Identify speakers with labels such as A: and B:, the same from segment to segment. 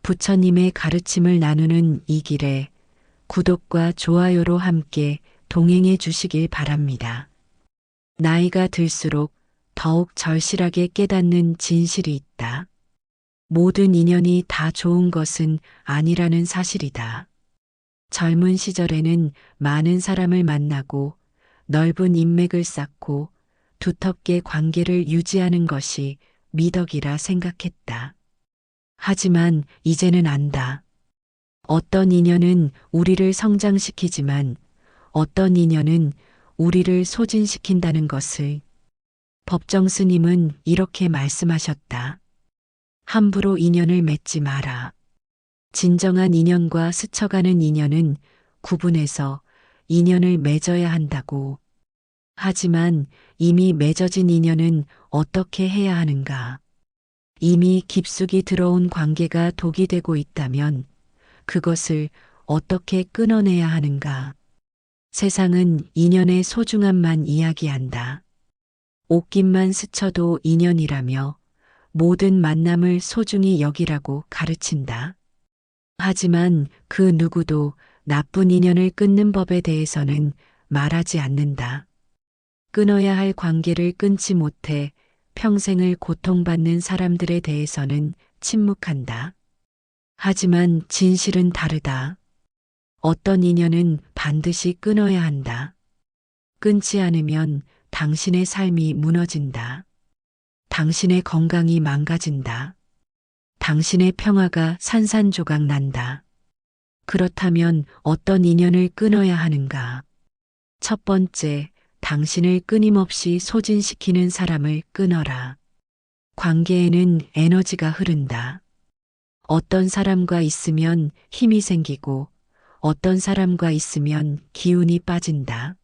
A: 부처님의 가르침을 나누는 이 길에 구독과 좋아요로 함께 동행해 주시길 바랍니다. 나이가 들수록 더욱 절실하게 깨닫는 진실이 있다. 모든 인연이 다 좋은 것은 아니라는 사실이다. 젊은 시절에는 많은 사람을 만나고 넓은 인맥을 쌓고 두텁게 관계를 유지하는 것이 미덕이라 생각했다. 하지만 이제는 안다. 어떤 인연은 우리를 성장시키지만 어떤 인연은 우리를 소진시킨다는 것을. 법정 스님은 이렇게 말씀하셨다. 함부로 인연을 맺지 마라. 진정한 인연과 스쳐가는 인연은 구분해서 인연을 맺어야 한다고. 하지만 이미 맺어진 인연은 어떻게 해야 하는가? 이미 깊숙이 들어온 관계가 독이 되고 있다면 그것을 어떻게 끊어내야 하는가? 세상은 인연의 소중함만 이야기한다. 옷깃만 스쳐도 인연이라며 모든 만남을 소중히 여기라고 가르친다. 하지만 그 누구도 나쁜 인연을 끊는 법에 대해서는 말하지 않는다. 끊어야 할 관계를 끊지 못해 평생을 고통받는 사람들에 대해서는 침묵한다. 하지만 진실은 다르다. 어떤 인연은 반드시 끊어야 한다. 끊지 않으면 당신의 삶이 무너진다. 당신의 건강이 망가진다. 당신의 평화가 산산조각 난다. 그렇다면 어떤 인연을 끊어야 하는가? 첫 번째, 당신을 끊임없이 소진시키는 사람을 끊어라. 관계에는 에너지가 흐른다. 어떤 사람과 있으면 힘이 생기고 어떤 사람과 있으면 기운이 빠진다.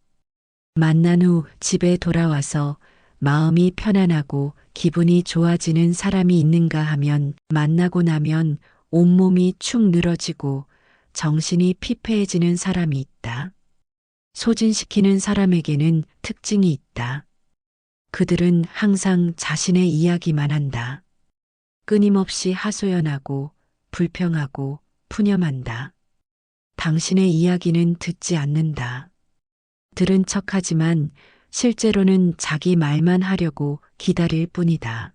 A: 만난 후 집에 돌아와서 마음이 편안하고 기분이 좋아지는 사람이 있는가 하면 만나고 나면 온몸이 축 늘어지고 정신이 피폐해지는 사람이 있다. 소진시키는 사람에게는 특징이 있다. 그들은 항상 자신의 이야기만 한다. 끊임없이 하소연하고 불평하고 푸념한다. 당신의 이야기는 듣지 않는다. 들은 척하지만 실제로는 자기 말만 하려고 기다릴 뿐이다.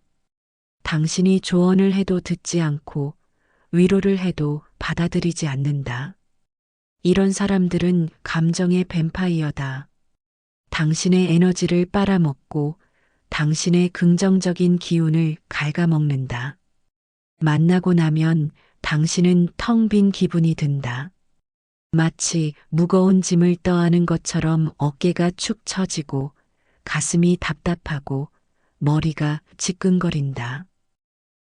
A: 당신이 조언을 해도 듣지 않고 위로를 해도 받아들이지 않는다. 이런 사람들은 감정의 뱀파이어다. 당신의 에너지를 빨아먹고 당신의 긍정적인 기운을 갉아먹는다. 만나고 나면 당신은 텅 빈 기분이 든다. 마치 무거운 짐을 떠안은 것처럼 어깨가 축 처지고 가슴이 답답하고 머리가 지끈거린다.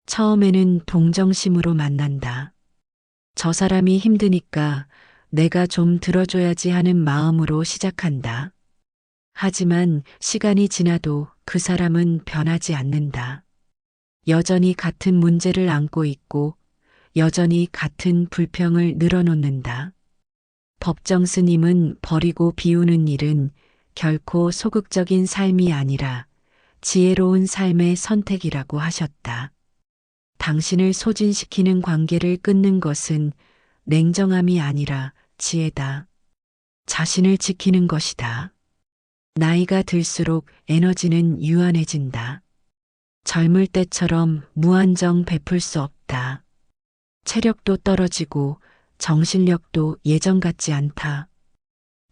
A: 처음에는 동정심으로 만난다. 저 사람이 힘드니까 내가 좀 들어줘야지 하는 마음으로 시작한다. 하지만 시간이 지나도 그 사람은 변하지 않는다. 여전히 같은 문제를 안고 있고 여전히 같은 불평을 늘어놓는다. 법정 스님은 버리고 비우는 일은 결코 소극적인 삶이 아니라 지혜로운 삶의 선택이라고 하셨다. 당신을 소진시키는 관계를 끊는 것은 냉정함이 아니라 지혜다. 자신을 지키는 것이다. 나이가 들수록 에너지는 유한해진다. 젊을 때처럼 무한정 베풀 수 없다. 체력도 떨어지고 정신력도 예전 같지 않다.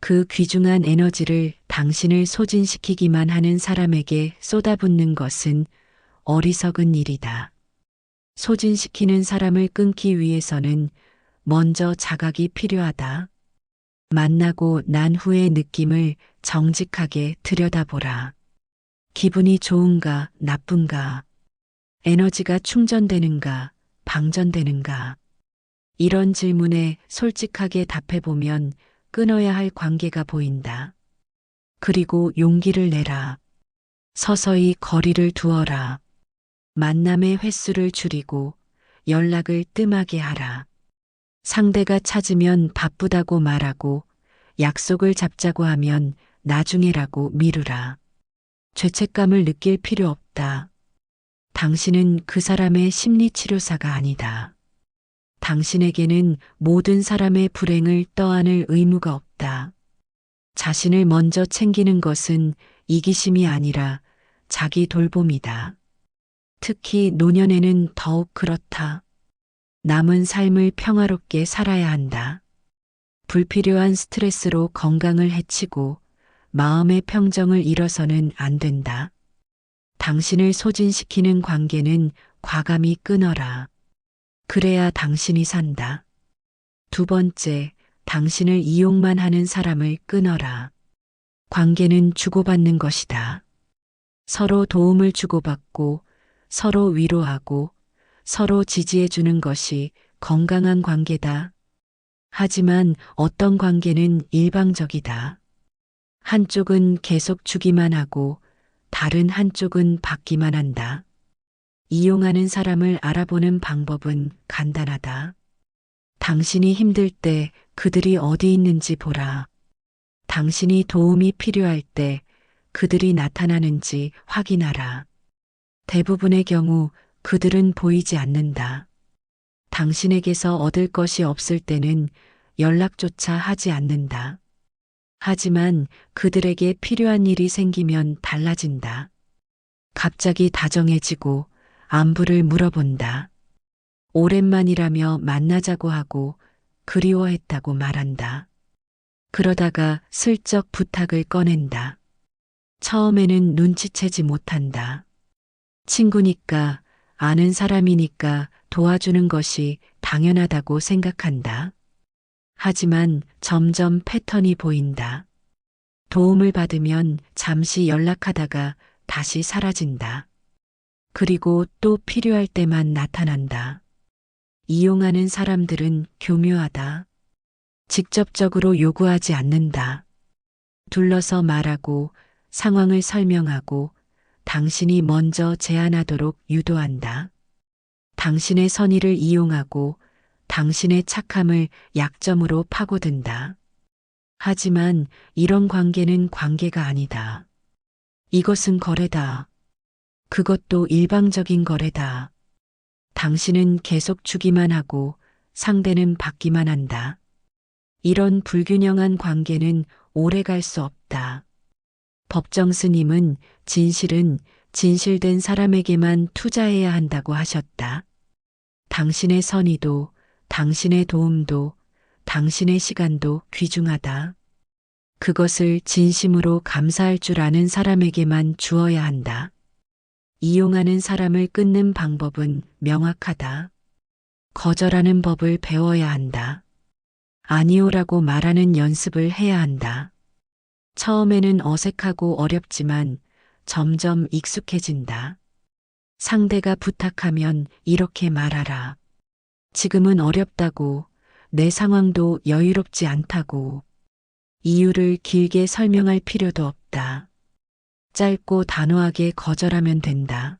A: 그 귀중한 에너지를 당신을 소진시키기만 하는 사람에게 쏟아붓는 것은 어리석은 일이다. 소진시키는 사람을 끊기 위해서는 먼저 자각이 필요하다. 만나고 난 후의 느낌을 정직하게 들여다보라. 기분이 좋은가, 나쁜가? 에너지가 충전되는가, 방전되는가? 이런 질문에 솔직하게 답해보면 끊어야 할 관계가 보인다. 그리고 용기를 내라. 서서히 거리를 두어라. 만남의 횟수를 줄이고 연락을 뜸하게 하라. 상대가 찾으면 바쁘다고 말하고 약속을 잡자고 하면 나중에라고 미루라. 죄책감을 느낄 필요 없다. 당신은 그 사람의 심리치료사가 아니다. 당신에게는 모든 사람의 불행을 떠안을 의무가 없다. 자신을 먼저 챙기는 것은 이기심이 아니라 자기 돌봄이다. 특히 노년에는 더욱 그렇다. 남은 삶을 평화롭게 살아야 한다. 불필요한 스트레스로 건강을 해치고 마음의 평정을 잃어서는 안 된다. 당신을 소진시키는 관계는 과감히 끊어라. 그래야 당신이 산다. 두 번째, 당신을 이용만 하는 사람을 끊어라. 관계는 주고받는 것이다. 서로 도움을 주고받고 서로 위로하고 서로 지지해주는 것이 건강한 관계다. 하지만 어떤 관계는 일방적이다. 한쪽은 계속 주기만 하고 다른 한쪽은 받기만 한다. 이용하는 사람을 알아보는 방법은 간단하다. 당신이 힘들 때 그들이 어디 있는지 보라. 당신이 도움이 필요할 때 그들이 나타나는지 확인하라. 대부분의 경우 그들은 보이지 않는다. 당신에게서 얻을 것이 없을 때는 연락조차 하지 않는다. 하지만 그들에게 필요한 일이 생기면 달라진다. 갑자기 다정해지고 안부를 물어본다. 오랜만이라며 만나자고 하고 그리워했다고 말한다. 그러다가 슬쩍 부탁을 꺼낸다. 처음에는 눈치채지 못한다. 친구니까, 아는 사람이니까 도와주는 것이 당연하다고 생각한다. 하지만 점점 패턴이 보인다. 도움을 받으면 잠시 연락하다가 다시 사라진다. 그리고 또 필요할 때만 나타난다. 이용하는 사람들은 교묘하다. 직접적으로 요구하지 않는다. 둘러서 말하고 상황을 설명하고 당신이 먼저 제안하도록 유도한다. 당신의 선의를 이용하고 당신의 착함을 약점으로 파고든다. 하지만 이런 관계는 관계가 아니다. 이것은 거래다. 그것도 일방적인 거래다. 당신은 계속 주기만 하고 상대는 받기만 한다. 이런 불균형한 관계는 오래 갈 수 없다. 법정 스님은 진실은 진실된 사람에게만 투자해야 한다고 하셨다. 당신의 선의도, 당신의 도움도, 당신의 시간도 귀중하다. 그것을 진심으로 감사할 줄 아는 사람에게만 주어야 한다. 이용하는 사람을 끊는 방법은 명확하다. 거절하는 법을 배워야 한다. 아니오라고 말하는 연습을 해야 한다. 처음에는 어색하고 어렵지만 점점 익숙해진다. 상대가 부탁하면 이렇게 말하라. 지금은 어렵다고, 내 상황도 여유롭지 않다고. 이유를 길게 설명할 필요도 없다. 짧고 단호하게 거절하면 된다.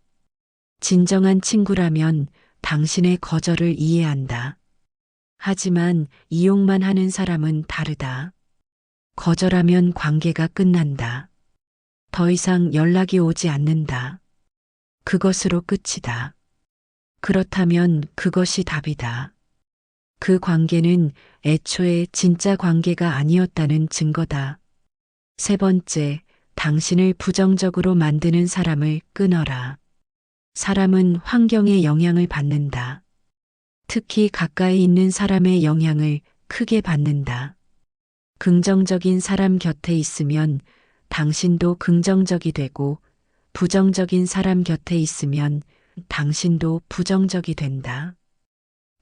A: 진정한 친구라면 당신의 거절을 이해한다. 하지만 이용만 하는 사람은 다르다. 거절하면 관계가 끝난다. 더 이상 연락이 오지 않는다. 그것으로 끝이다. 그렇다면 그것이 답이다. 그 관계는 애초에 진짜 관계가 아니었다는 증거다. 세 번째, 당신을 부정적으로 만드는 사람을 끊어라. 사람은 환경의 영향을 받는다. 특히 가까이 있는 사람의 영향을 크게 받는다. 긍정적인 사람 곁에 있으면 당신도 긍정적이 되고 부정적인 사람 곁에 있으면 당신도 부정적이 된다.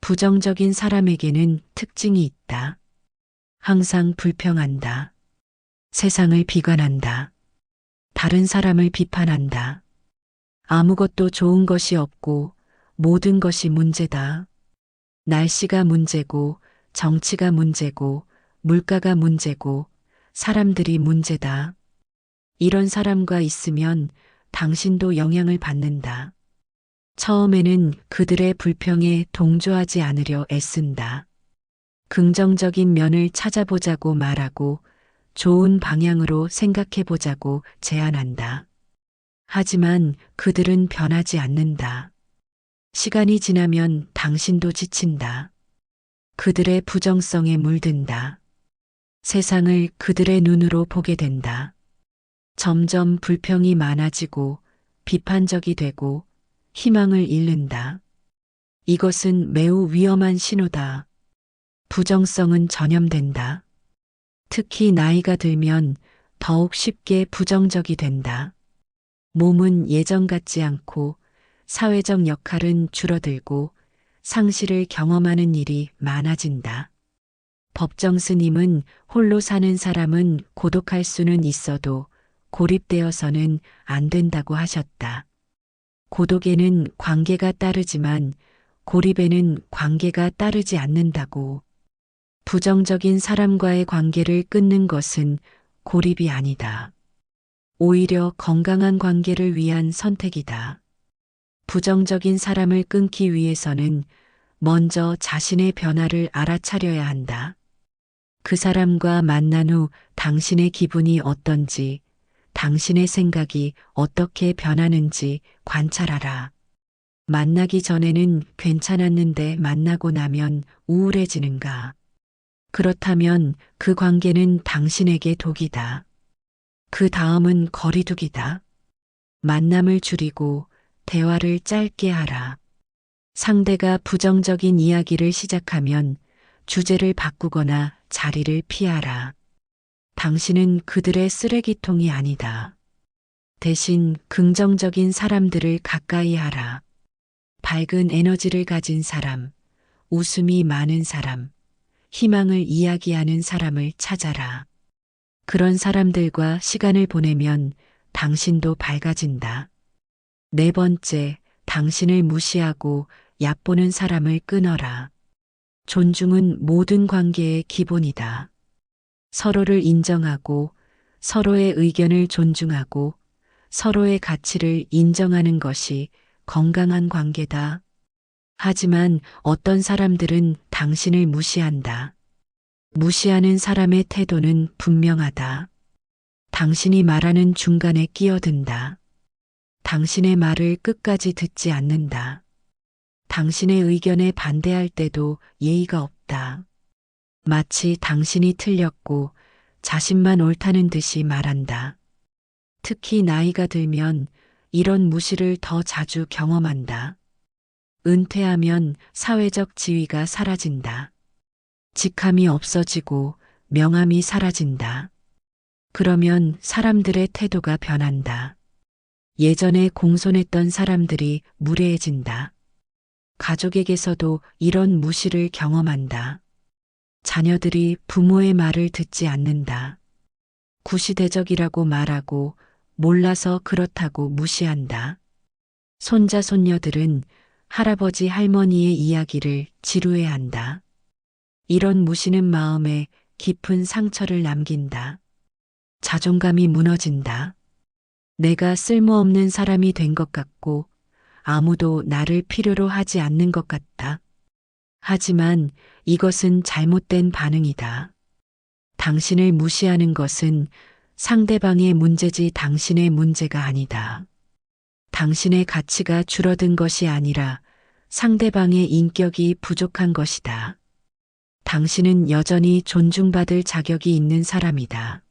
A: 부정적인 사람에게는 특징이 있다. 항상 불평한다. 세상을 비관한다. 다른 사람을 비판한다. 아무것도 좋은 것이 없고 모든 것이 문제다. 날씨가 문제고 정치가 문제고 물가가 문제고 사람들이 문제다. 이런 사람과 있으면 당신도 영향을 받는다. 처음에는 그들의 불평에 동조하지 않으려 애쓴다. 긍정적인 면을 찾아보자고 말하고 좋은 방향으로 생각해보자고 제안한다. 하지만 그들은 변하지 않는다. 시간이 지나면 당신도 지친다. 그들의 부정성에 물든다. 세상을 그들의 눈으로 보게 된다. 점점 불평이 많아지고 비판적이 되고 희망을 잃는다. 이것은 매우 위험한 신호다. 부정성은 전염된다. 특히 나이가 들면 더욱 쉽게 부정적이 된다. 몸은 예전 같지 않고 사회적 역할은 줄어들고 상실을 경험하는 일이 많아진다. 법정 스님은 홀로 사는 사람은 고독할 수는 있어도 고립되어서는 안 된다고 하셨다. 고독에는 관계가 따르지만 고립에는 관계가 따르지 않는다고. 부정적인 사람과의 관계를 끊는 것은 고립이 아니다. 오히려 건강한 관계를 위한 선택이다. 부정적인 사람을 끊기 위해서는 먼저 자신의 변화를 알아차려야 한다. 그 사람과 만난 후 당신의 기분이 어떤지, 당신의 생각이 어떻게 변하는지 관찰하라. 만나기 전에는 괜찮았는데 만나고 나면 우울해지는가? 그렇다면 그 관계는 당신에게 독이다. 그 다음은 거리두기다. 만남을 줄이고 대화를 짧게 하라. 상대가 부정적인 이야기를 시작하면 주제를 바꾸거나 자리를 피하라. 당신은 그들의 쓰레기통이 아니다. 대신 긍정적인 사람들을 가까이 하라. 밝은 에너지를 가진 사람, 웃음이 많은 사람, 희망을 이야기하는 사람을 찾아라. 그런 사람들과 시간을 보내면 당신도 밝아진다. 네 번째, 당신을 무시하고 얕보는 사람을 끊어라. 존중은 모든 관계의 기본이다. 서로를 인정하고 서로의 의견을 존중하고 서로의 가치를 인정하는 것이 건강한 관계다. 하지만 어떤 사람들은 당신을 무시한다. 무시하는 사람의 태도는 분명하다. 당신이 말하는 중간에 끼어든다. 당신의 말을 끝까지 듣지 않는다. 당신의 의견에 반대할 때도 예의가 없다. 마치 당신이 틀렸고 자신만 옳다는 듯이 말한다. 특히 나이가 들면 이런 무시를 더 자주 경험한다. 은퇴하면 사회적 지위가 사라진다. 직함이 없어지고 명함이 사라진다. 그러면 사람들의 태도가 변한다. 예전에 공손했던 사람들이 무례해진다. 가족에게서도 이런 무시를 경험한다. 자녀들이 부모의 말을 듣지 않는다. 구시대적이라고 말하고 몰라서 그렇다고 무시한다. 손자 손녀들은 할아버지 할머니의 이야기를 지루해한다. 이런 무시는 마음에 깊은 상처를 남긴다. 자존감이 무너진다. 내가 쓸모없는 사람이 된 것 같고 아무도 나를 필요로 하지 않는 것 같다. 하지만 이것은 잘못된 반응이다. 당신을 무시하는 것은 상대방의 문제지 당신의 문제가 아니다. 당신의 가치가 줄어든 것이 아니라 상대방의 인격이 부족한 것이다. 당신은 여전히 존중받을 자격이 있는 사람이다.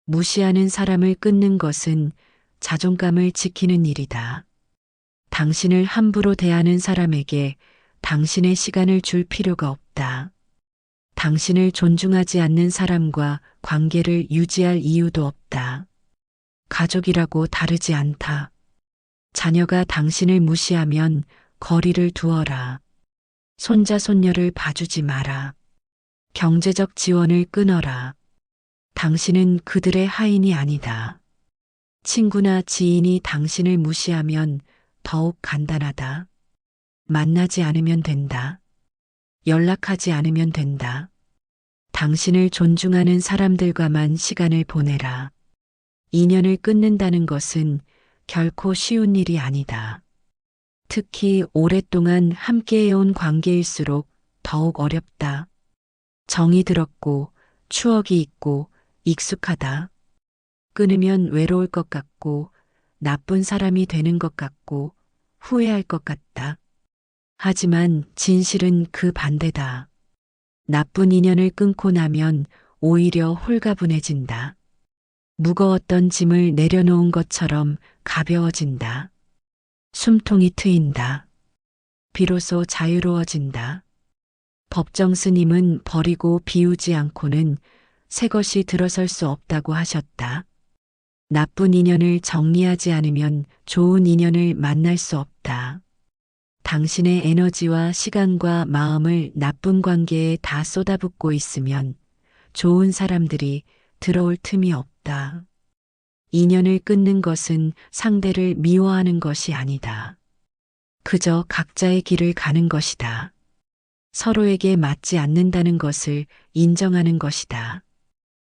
A: 무시하는 사람을 끊는 것은 자존감을 지키는 일이다. 당신을 함부로 대하는 사람에게 당신의 시간을 줄 필요가 없다. 당신을 존중하지 않는 사람과 관계를 유지할 이유도 없다. 가족이라고 다르지 않다. 자녀가 당신을 무시하면 거리를 두어라. 손자 손녀를 봐주지 마라. 경제적 지원을 끊어라. 당신은 그들의 하인이 아니다. 친구나 지인이 당신을 무시하면 더욱 간단하다. 만나지 않으면 된다. 연락하지 않으면 된다. 당신을 존중하는 사람들과만 시간을 보내라. 인연을 끊는다는 것은 결코 쉬운 일이 아니다. 특히 오랫동안 함께해온 관계일수록 더욱 어렵다. 정이 들었고 추억이 있고 익숙하다. 끊으면 외로울 것 같고 나쁜 사람이 되는 것 같고 후회할 것 같다. 하지만 진실은 그 반대다. 나쁜 인연을 끊고 나면 오히려 홀가분해진다. 무거웠던 짐을 내려놓은 것처럼 가벼워진다. 숨통이 트인다. 비로소 자유로워진다. 법정 스님은 버리고 비우지 않고는 새 것이 들어설 수 없다고 하셨다. 나쁜 인연을 정리하지 않으면 좋은 인연을 만날 수 없다. 당신의 에너지와 시간과 마음을 나쁜 관계에 다 쏟아붓고 있으면 좋은 사람들이 들어올 틈이 없다. 인연을 끊는 것은 상대를 미워하는 것이 아니다. 그저 각자의 길을 가는 것이다. 서로에게 맞지 않는다는 것을 인정하는 것이다.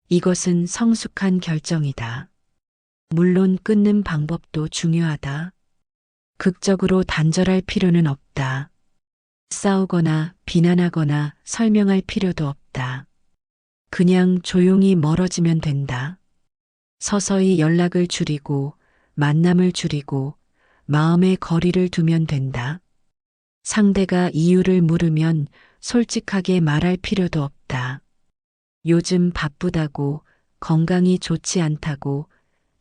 A: 이것은 성숙한 결정이다. 물론 끊는 방법도 중요하다. 극적으로 단절할 필요는 없다. 싸우거나 비난하거나 설명할 필요도 없다. 그냥 조용히 멀어지면 된다. 서서히 연락을 줄이고 만남을 줄이고 마음의 거리를 두면 된다. 상대가 이유를 물으면 솔직하게 말할 필요도 없다. 요즘 바쁘다고, 건강이 좋지 않다고,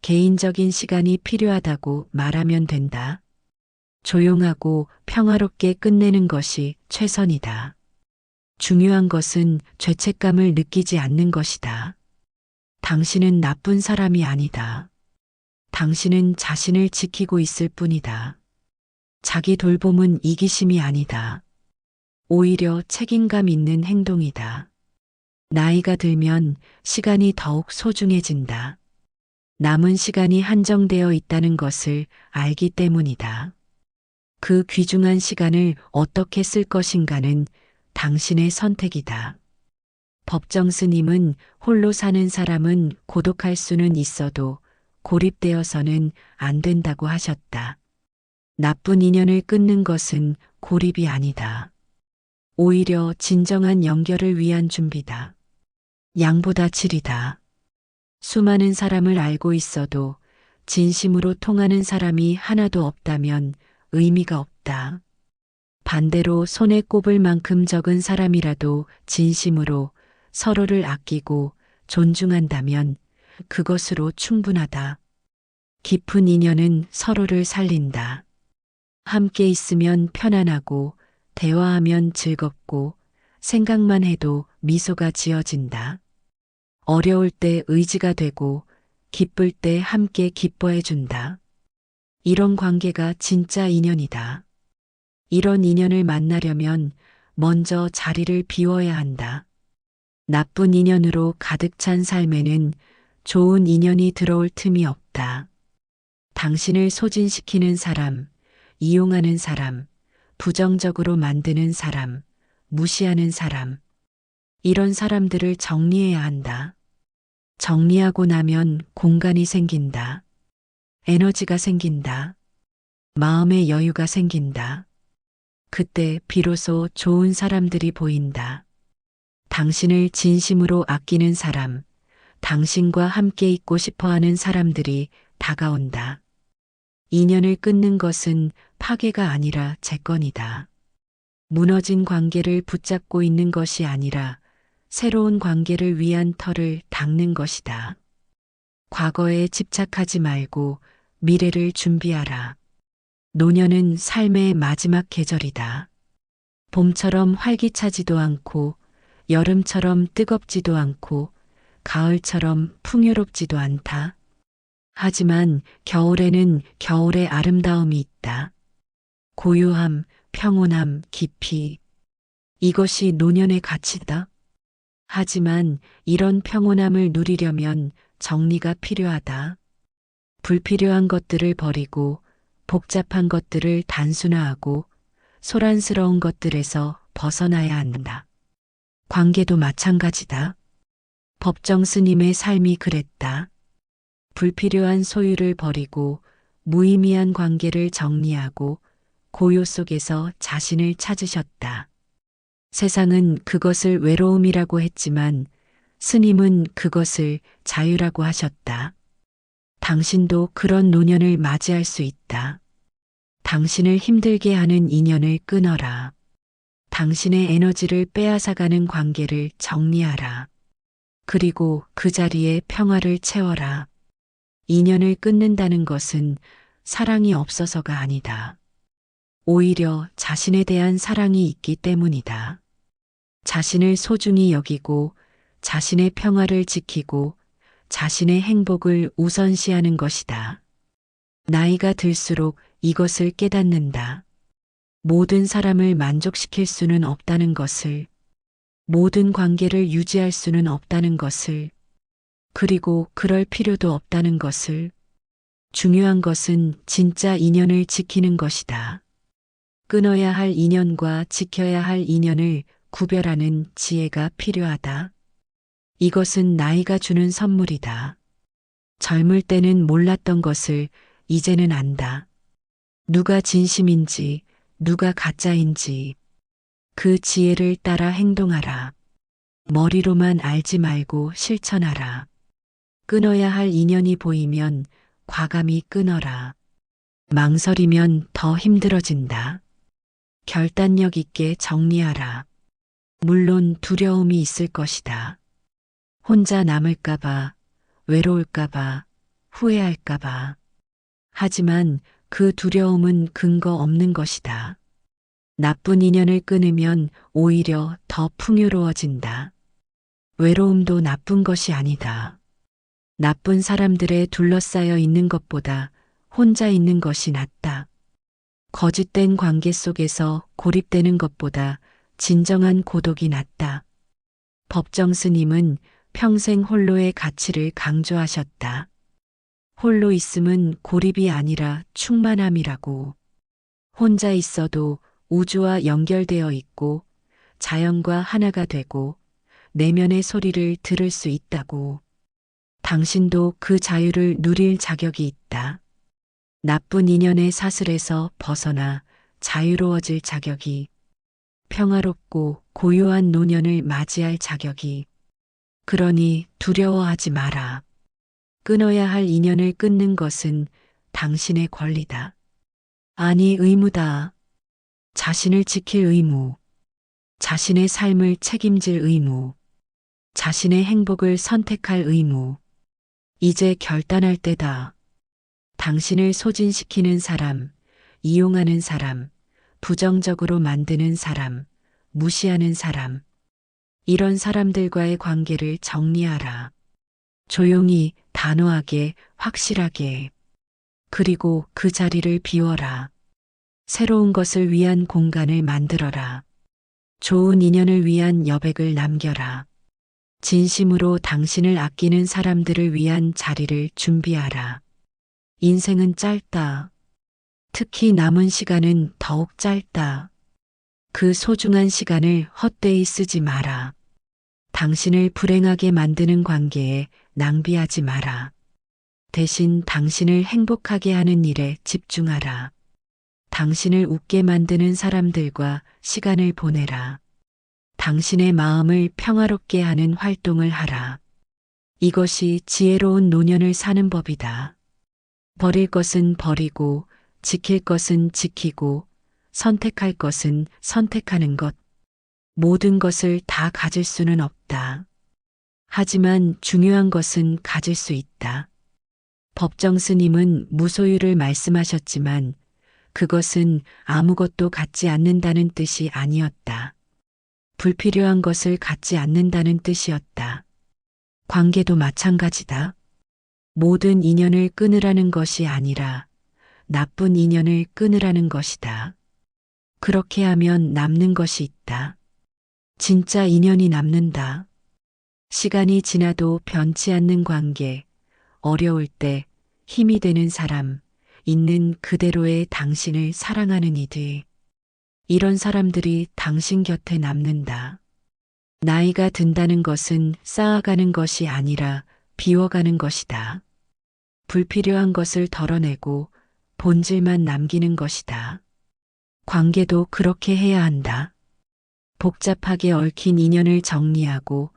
A: 개인적인 시간이 필요하다고 말하면 된다. 조용하고 평화롭게 끝내는 것이 최선이다. 중요한 것은 죄책감을 느끼지 않는 것이다. 당신은 나쁜 사람이 아니다. 당신은 자신을 지키고 있을 뿐이다. 자기 돌봄은 이기심이 아니다. 오히려 책임감 있는 행동이다. 나이가 들면 시간이 더욱 소중해진다. 남은 시간이 한정되어 있다는 것을 알기 때문이다. 그 귀중한 시간을 어떻게 쓸 것인가는 당신의 선택이다. 법정 스님은 홀로 사는 사람은 고독할 수는 있어도 고립되어서는 안 된다고 하셨다. 나쁜 인연을 끊는 것은 고립이 아니다. 오히려 진정한 연결을 위한 준비다. 양보다 질이다. 수많은 사람을 알고 있어도 진심으로 통하는 사람이 하나도 없다면 의미가 없다. 반대로 손에 꼽을 만큼 적은 사람이라도 진심으로 서로를 아끼고 존중한다면 그것으로 충분하다. 깊은 인연은 서로를 살린다. 함께 있으면 편안하고 대화하면 즐겁고 생각만 해도 미소가 지어진다. 어려울 때 의지가 되고 기쁠 때 함께 기뻐해 준다. 이런 관계가 진짜 인연이다. 이런 인연을 만나려면 먼저 자리를 비워야 한다. 나쁜 인연으로 가득 찬 삶에는 좋은 인연이 들어올 틈이 없다. 당신을 소진시키는 사람, 이용하는 사람, 부정적으로 만드는 사람, 무시하는 사람, 이런 사람들을 정리해야 한다. 정리하고 나면 공간이 생긴다. 에너지가 생긴다. 마음의 여유가 생긴다. 그때 비로소 좋은 사람들이 보인다. 당신을 진심으로 아끼는 사람, 당신과 함께 있고 싶어 하는 사람들이 다가온다. 인연을 끊는 것은 파괴가 아니라 재건이다. 무너진 관계를 붙잡고 있는 것이 아니라 새로운 관계를 위한 터를 닦는 것이다. 과거에 집착하지 말고 미래를 준비하라. 노년은 삶의 마지막 계절이다. 봄처럼 활기차지도 않고 여름처럼 뜨겁지도 않고 가을처럼 풍요롭지도 않다. 하지만 겨울에는 겨울의 아름다움이 있다. 고요함, 평온함, 깊이. 이것이 노년의 가치다. 하지만 이런 평온함을 누리려면 정리가 필요하다. 불필요한 것들을 버리고 복잡한 것들을 단순화하고 소란스러운 것들에서 벗어나야 한다. 관계도 마찬가지다. 법정 스님의 삶이 그랬다. 불필요한 소유를 버리고 무의미한 관계를 정리하고 고요 속에서 자신을 찾으셨다. 세상은 그것을 외로움이라고 했지만 스님은 그것을 자유라고 하셨다. 당신도 그런 노년을 맞이할 수 있다. 당신을 힘들게 하는 인연을 끊어라. 당신의 에너지를 빼앗아가는 관계를 정리하라. 그리고 그 자리에 평화를 채워라. 인연을 끊는다는 것은 사랑이 없어서가 아니다. 오히려 자신에 대한 사랑이 있기 때문이다. 자신을 소중히 여기고 자신의 평화를 지키고 자신의 행복을 우선시하는 것이다. 나이가 들수록 이것을 깨닫는다. 모든 사람을 만족시킬 수는 없다는 것을, 모든 관계를 유지할 수는 없다는 것을, 그리고 그럴 필요도 없다는 것을, 중요한 것은 진짜 인연을 지키는 것이다. 끊어야 할 인연과 지켜야 할 인연을 구별하는 지혜가 필요하다. 이것은 나이가 주는 선물이다. 젊을 때는 몰랐던 것을 이제는 안다. 누가 진심인지, 누가 가짜인지 그 지혜를 따라 행동하라. 머리로만 알지 말고 실천하라. 끊어야 할 인연이 보이면 과감히 끊어라. 망설이면 더 힘들어진다. 결단력 있게 정리하라. 물론 두려움이 있을 것이다. 혼자 남을까봐, 외로울까봐, 후회할까봐. 하지만 그 두려움은 근거 없는 것이다. 나쁜 인연을 끊으면 오히려 더 풍요로워진다. 외로움도 나쁜 것이 아니다. 나쁜 사람들에 둘러싸여 있는 것보다 혼자 있는 것이 낫다. 거짓된 관계 속에서 고립되는 것보다 진정한 고독이 낫다. 법정 스님은 평생 홀로의 가치를 강조하셨다. 홀로 있음은 고립이 아니라 충만함이라고. 혼자 있어도 우주와 연결되어 있고 자연과 하나가 되고 내면의 소리를 들을 수 있다고. 당신도 그 자유를 누릴 자격이 있다. 나쁜 인연의 사슬에서 벗어나 자유로워질 자격이, 평화롭고 고요한 노년을 맞이할 자격이. 그러니 두려워하지 마라. 끊어야 할 인연을 끊는 것은 당신의 권리다. 아니, 의무다. 자신을 지킬 의무, 자신의 삶을 책임질 의무, 자신의 행복을 선택할 의무. 이제 결단할 때다. 당신을 소진시키는 사람, 이용하는 사람, 부정적으로 만드는 사람, 무시하는 사람. 이런 사람들과의 관계를 정리하라. 조용히, 단호하게, 확실하게. 그리고 그 자리를 비워라. 새로운 것을 위한 공간을 만들어라. 좋은 인연을 위한 여백을 남겨라. 진심으로 당신을 아끼는 사람들을 위한 자리를 준비하라. 인생은 짧다. 특히 남은 시간은 더욱 짧다. 그 소중한 시간을 헛되이 쓰지 마라. 당신을 불행하게 만드는 관계에 낭비하지 마라. 대신 당신을 행복하게 하는 일에 집중하라. 당신을 웃게 만드는 사람들과 시간을 보내라. 당신의 마음을 평화롭게 하는 활동을 하라. 이것이 지혜로운 노년을 사는 법이다. 버릴 것은 버리고, 지킬 것은 지키고, 선택할 것은 선택하는 것. 모든 것을 다 가질 수는 없다. 하지만 중요한 것은 가질 수 있다. 법정 스님은 무소유를 말씀하셨지만 그것은 아무것도 갖지 않는다는 뜻이 아니었다. 불필요한 것을 갖지 않는다는 뜻이었다. 관계도 마찬가지다. 모든 인연을 끊으라는 것이 아니라 나쁜 인연을 끊으라는 것이다. 그렇게 하면 남는 것이 있다. 진짜 인연이 남는다. 시간이 지나도 변치 않는 관계, 어려울 때 힘이 되는 사람, 있는 그대로의 당신을 사랑하는 이들. 이런 사람들이 당신 곁에 남는다. 나이가 든다는 것은 쌓아가는 것이 아니라 비워가는 것이다. 불필요한 것을 덜어내고 본질만 남기는 것이다. 관계도 그렇게 해야 한다. 복잡하게 얽힌 인연을 정리하고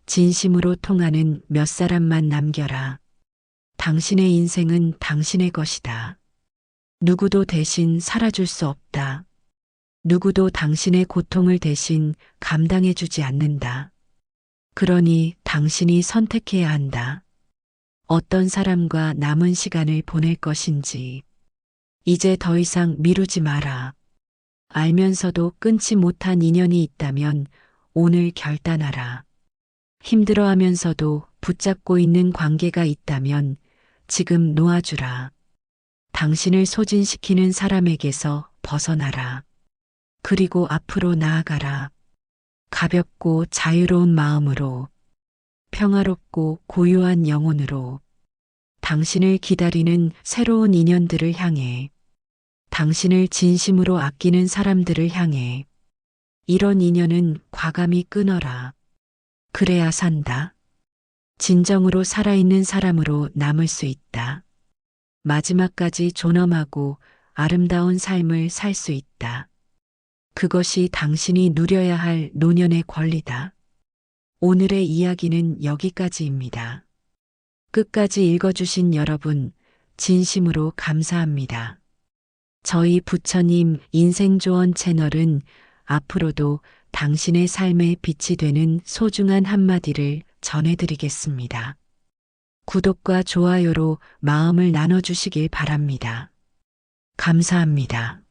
A: 진심으로 통하는 몇 사람만 남겨라. 당신의 인생은 당신의 것이다. 누구도 대신 살아줄 수 없다. 누구도 당신의 고통을 대신 감당해주지 않는다. 그러니 당신이 선택해야 한다. 어떤 사람과 남은 시간을 보낼 것인지. 이제 더 이상 미루지 마라. 알면서도 끊지 못한 인연이 있다면 오늘 결단하라. 힘들어하면서도 붙잡고 있는 관계가 있다면 지금 놓아주라. 당신을 소진시키는 사람에게서 벗어나라. 그리고 앞으로 나아가라. 가볍고 자유로운 마음으로, 평화롭고 고요한 영혼으로, 당신을 기다리는 새로운 인연들을 향해, 당신을 진심으로 아끼는 사람들을 향해, 이런 인연은 과감히 끊어라. 그래야 산다. 진정으로 살아있는 사람으로 남을 수 있다. 마지막까지 존엄하고 아름다운 삶을 살 수 있다. 그것이 당신이 누려야 할 노년의 권리다. 오늘의 이야기는 여기까지입니다. 끝까지 읽어주신 여러분, 진심으로 감사합니다. 저희 부처님 인생조언 채널은 앞으로도 당신의 삶에 빛이 되는 소중한 한마디를 전해드리겠습니다. 구독과 좋아요로 마음을 나눠주시길 바랍니다. 감사합니다.